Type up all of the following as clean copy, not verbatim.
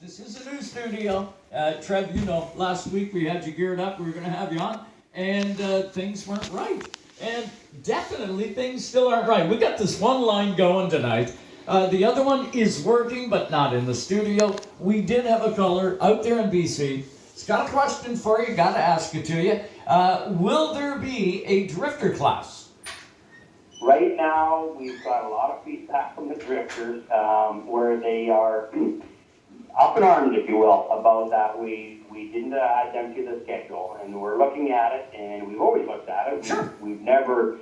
This is a new studio. Trev, you know, last week we had you geared up. We were going to have you on, and things weren't right. And definitely things still aren't right. We got this one line going tonight. The other one is working, but not in the studio. We did have a caller out there in BC. It's got a question for you. Got to ask it to you. Will there be a drifter class? Right now, we've got a lot of feedback from the drifters where they are up in arms, if you will, about that. We didn't add them to the schedule, and we're looking at it, and we've always looked at it. Sure. We've never,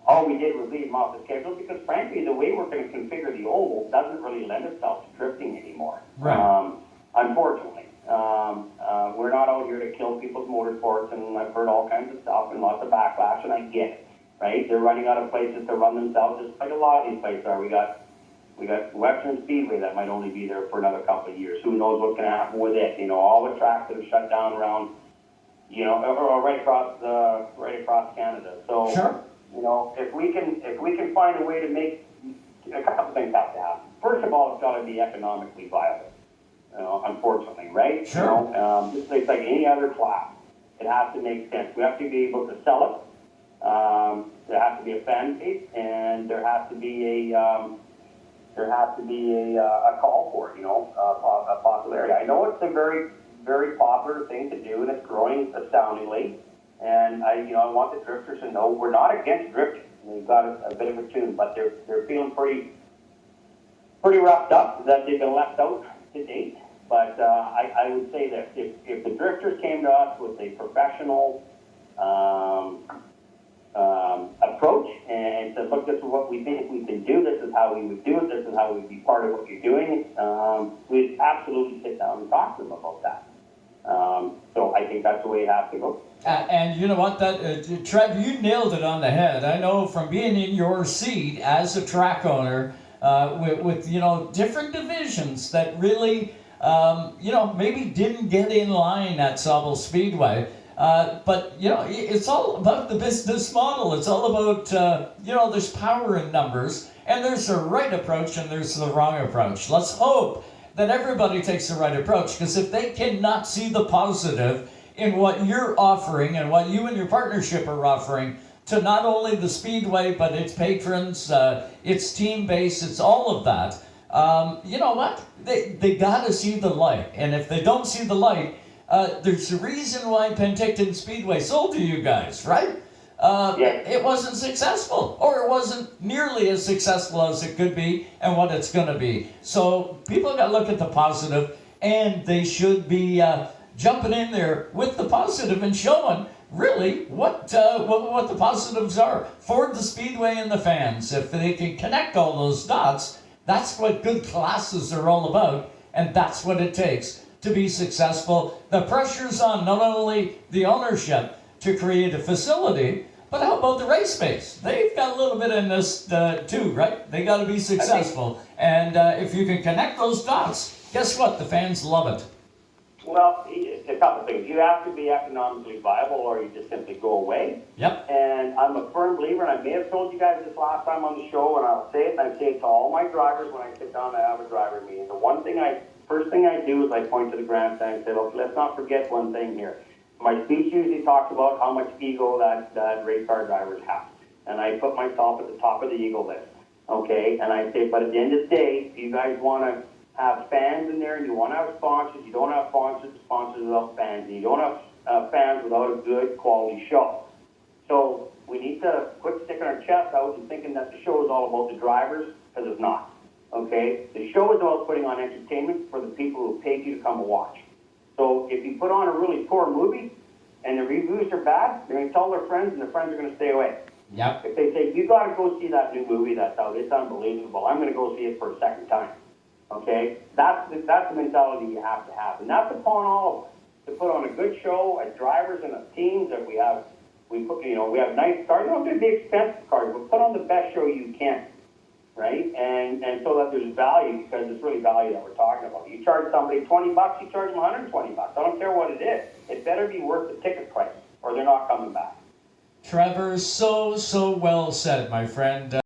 all we did was leave them off the schedule because, frankly, the way we're going to configure the oval doesn't really lend itself to drifting anymore. Right. Unfortunately. We're not out here to kill people's motorsports, and I've heard all kinds of stuff and lots of backlash, and I get it, right? They're running out of places to run themselves, just like a lot of these places are. We got Penticton Speedway that might only be there for another couple of years. Who knows what's going to happen with it? You know, all the tracks that have shut down around, you know, or right across Canada. So, Sure. you know, if we can find a way to make a couple of things have to happen. First of all, it's got to be economically viable. Unfortunately, right? Sure. You know, just like any other class, it has to make sense. We have to be able to sell it. There has to be a fan base, and there has to be a call for it, you know, a popularity. I know it's a very, very popular thing to do, and it's growing astoundingly. And I want the drifters to know we're not against drifting. We've got a bit of a tune, but they're feeling pretty roughed up that they've been left out to date. But I would say that if the drifters came to us with a professional approach and said, look, this is what we think we can do, this is how we would do it, this is how we would be part of what you're doing, we'd absolutely sit down and talk to them about that. So I think that's the way it has to go. And you know what, Trev, you nailed it on the head. I know from being in your seat as a track owner with you know, different divisions that really, maybe didn't get in line at Sauble Speedway. But, you know, it's all about the business model. It's all about, there's power in numbers, and there's the right approach and there's the wrong approach. Let's hope that everybody takes the right approach, because if they cannot see the positive in what you're offering and what you and your partnership are offering to not only the Speedway, but its patrons, its team base, it's all of that, you know what? They got to see the light. And if they don't see the light, there's a reason why Penticton Speedway sold to you guys, right? It wasn't successful, or it wasn't nearly as successful as it could be and what it's going to be. So people got to look at the positive, and they should be jumping in there with the positive and showing really what the positives are for the Speedway and the fans. If they can connect all those dots, that's what good classes are all about, and that's what it takes to be successful. The pressure's on not only the ownership to create a facility, but how about the race space? They've got a little bit in this too, right? They got to be successful. And if you can connect those dots, guess what? The fans love it. Well, a couple of things. You have to be economically viable, or you just simply go away. Yep. And I'm a firm believer, and I may have told you guys this last time on the show, and I'll say it, and I say it to all my drivers when I sit down to have a driver meeting. First thing I do is I point to the grandstand and say, look, let's not forget one thing here. My speech usually talks about how much ego that race car drivers have. And I put myself at the top of the ego list. Okay? And I say, but at the end of the day, if you guys want to have fans in there and you want to have sponsors, you don't have sponsors without fans. And you don't have fans without a good quality show. So we need to quit sticking our chest out and thinking that the show is all about the drivers, because it's not. Okay? The show is about putting on entertainment for the people who paid you to come and watch. So if you put on a really poor movie and the reviews are bad, they're going to tell their friends, and their friends are going to stay away. Yep. If they say, you got to go see that new movie that's out, it's unbelievable, I'm going to go see it for a second time. Okay? That's the mentality you have to have. And that's upon all of us, to put on a good show as drivers and as teams that we have nice cars. You don't have to be expensive cars, but put on the best show you can. Right? And so that there's value, because it's really value that we're talking about. You charge somebody $20, you charge them $120. I don't care what it is. It better be worth the ticket price, or they're not coming back. Trevor, so well said, my friend.